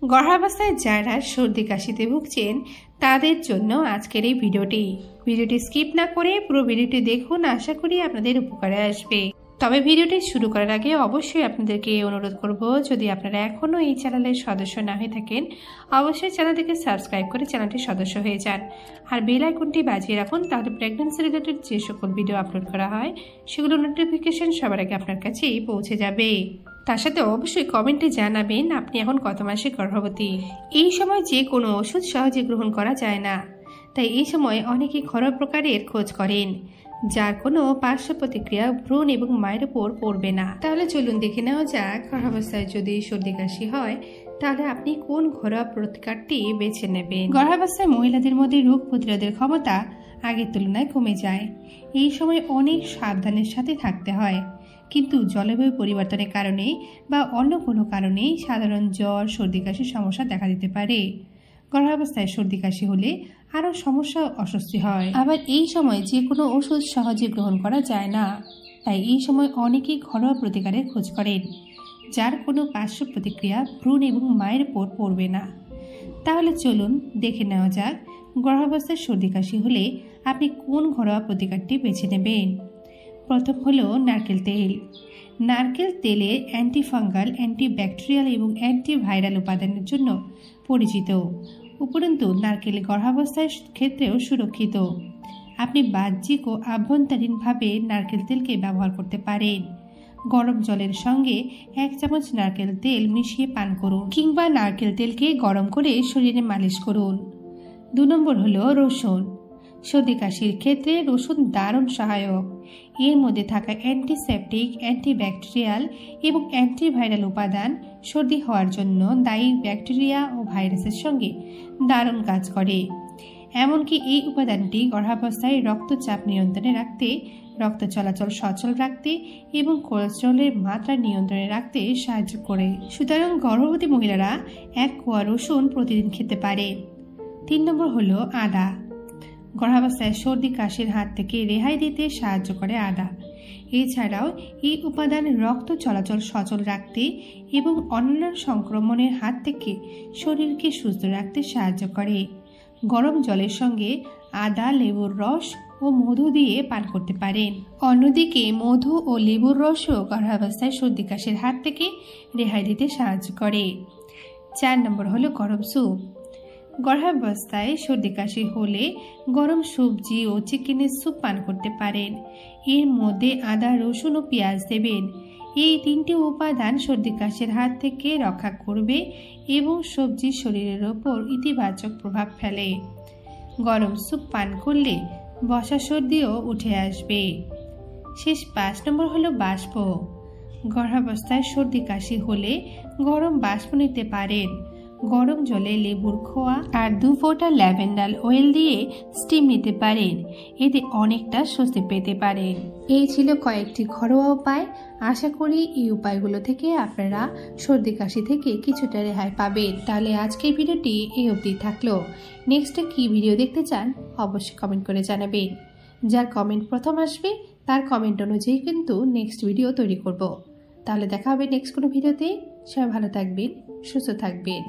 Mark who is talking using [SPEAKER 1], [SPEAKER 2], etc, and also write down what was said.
[SPEAKER 1] গর্ভাবস্থায় যারা সর্দি কাশিতে ভুগছেন তাদের জন্য আজকের এই ভিডিওটি স্কিপ না করে পুরো ভিডিওটি দেখুন। আশা করি আপনাদের উপকারে আসবে। তবে ভিডিওটি শুরু করার আগে অবশ্যই আপনাদেরকে অনুরোধ করব, যদি আপনারা এখনও এই চ্যানেলের সদস্য না হয়ে থাকেন অবশ্যই চ্যানেলটিকে সাবস্ক্রাইব করে চ্যানেলটির সদস্য হয়ে যান আর বেল আইকনটি বাজিয়ে রাখুন, তাহলে প্রেগন্যান্সি রিলেটেড যে সকল ভিডিও আপলোড করা হয় সেগুলো নোটিফিকেশন সবার আগে আপনার কাছেই পৌঁছে যাবে। তার সাথে অবশ্যই কমেন্টে জানাবেন আপনি এখন কত মাসে গর্ভবতী। এই সময় যে কোনো ওষুধ সহজে গ্রহণ করা যায় না, তাই এই সময় অনেকে ঘরোয়া প্রকারের খোঁজ করেন যার কোনো পার্শ্ব প্রতিক্রিয়া ভ্রূণ এবং মায়ের উপর পড়বে না। তাহলে চলুন দেখে নেওয়া যাক, গর্ভাবস্থায় যদি সর্দি কাশি হয় তাহলে আপনি কোন ঘরোয়া প্রতিকারটি বেছে নেবেন। গর্ভাবস্থায় মহিলাদের মধ্যে রোগ প্রতিরোধের ক্ষমতা আগের তুলনায় কমে যায়। এই সময় অনেক সাবধানের সাথে থাকতে হয়, কিন্তু জলবায়ু পরিবর্তনের কারণে বা অন্য কোনো কারণে সাধারণ জ্বর সর্দি কাশির সমস্যা দেখা দিতে পারে। গর্ভাবস্থায় সর্দি কাশি হলে আরও সমস্যা অস্বস্তি হয়। আবার এই সময় যে কোনো ওষুধ সহজে গ্রহণ করা যায় না, তাই এই সময় অনেকেই ঘরোয়া প্রতিকারের খোঁজ করেন যার কোনো পার্শ্ব প্রতিক্রিয়া ভ্রূণ এবং মায়ের উপর পড়বে না। তাহলে চলুন দেখে নেওয়া যাক, গর্ভাবস্থায় সর্দি কাশি হলে আপনি কোন ঘরোয়া প্রতিকারটি বেছে নেবেন। প্রথম হলো নারকেল তেল। নারকেল তেলে অ্যান্টিফাঙ্গাল, অ্যান্টিব্যাকটেরিয়াল এবং অ্যান্টিভাইরাল উপাদানের জন্য পরিচিত। উপরন্তু নারকেল গর্ভাবস্থার ক্ষেত্রেও সুরক্ষিত। আপনি বাহ্যিক ও আভ্যন্তরীণভাবে নারকেল তেলকে ব্যবহার করতে পারেন। গরম জলের সঙ্গে 1 চামচ নারকেল তেল মিশিয়ে পান করুন, কিংবা নারকেল তেলকে গরম করে শরীরে মালিশ করুন। 2 নম্বর হলো রসুন। সর্দি কাশির ক্ষেত্রে রসুন দারুণ সহায়ক। এর মধ্যে থাকা অ্যান্টিসেপটিক, অ্যান্টিব্যাকটেরিয়াল এবং অ্যান্টিভাইরাল উপাদান সর্দি হওয়ার জন্য দায়ী ব্যাকটেরিয়া ও ভাইরাসের সঙ্গে দারুণ কাজ করে। এমনকি এই উপাদানটি গর্ভাবস্থায় রক্তচাপ নিয়ন্ত্রণে রাখতে, রক্ত চলাচল সচল রাখতে এবং কোলেস্টেরলের মাত্রা নিয়ন্ত্রণে রাখতে সাহায্য করে। সুতরাং গর্ভবতী মহিলারা 1 কোয়া রসুন প্রতিদিন খেতে পারে। 3 নম্বর হলো আদা। গর্ভাবস্থায় সর্দি কাশির হাত থেকে রেহাই দিতে সাহায্য করে আদা। এছাড়াও এই উপাদান রক্ত চলাচল সচল রাখতে এবং অন্যান্য সংক্রমণের হাত থেকে শরীরকে সুস্থ রাখতে সাহায্য করে। গরম জলের সঙ্গে আদা, লেবুর রস ও মধু দিয়ে পান করতে পারেন। অন্যদিকে মধু ও লেবুর রসও গর্ভাবস্থায় সর্দি কাশির হাত থেকে রেহাই দিতে সাহায্য করে। 4 নম্বর হলো গরম স্যুপ। গর্ভাবস্থায় সর্দি কাশি হলে গরম সবজি ও চিকেনের স্যুপ পান করতে পারেন। এর মধ্যে আদা, রসুন ও পেঁয়াজ দেবেন। এই 3টি উপাদান সর্দি কাশির হাত থেকে রক্ষা করবে এবং সবজি শরীরের ওপর ইতিবাচক প্রভাব ফেলে। গরম স্যুপ পান করলে বসা সর্দিও উঠে আসবে। শেষ 5 নম্বর হলো বাষ্প। গর্ভাবস্থায় সর্দি কাশি হলে গরম বাষ্প নিতে পারেন। গরম জলে লেবুর খোয়া আর 2 ফোঁটা ল্যাভেন্ডার অয়েল দিয়ে স্টিম নিতে পারেন, এতে অনেকটা স্বস্তি পেতে পারেন। এই ছিল কয়েকটি ঘরোয়া উপায়। আশা করি এই উপায়গুলো থেকে আপনারা সর্দি কাশি থেকে কিছুটা রেহাই পাবেন। তাহলে আজকের ভিডিওটি এই অবধি থাকলো। নেক্সটে কি ভিডিও দেখতে চান অবশ্যই কমেন্ট করে জানাবেন। যার কমেন্ট প্রথম আসবে তার কমেন্ট অনুযায়ী কিন্তু নেক্সট ভিডিও তৈরি করব। তাহলে দেখা হবে নেক্সট কোনো ভিডিওতে। সবাই ভালো থাকবেন, সুস্থ থাকবেন।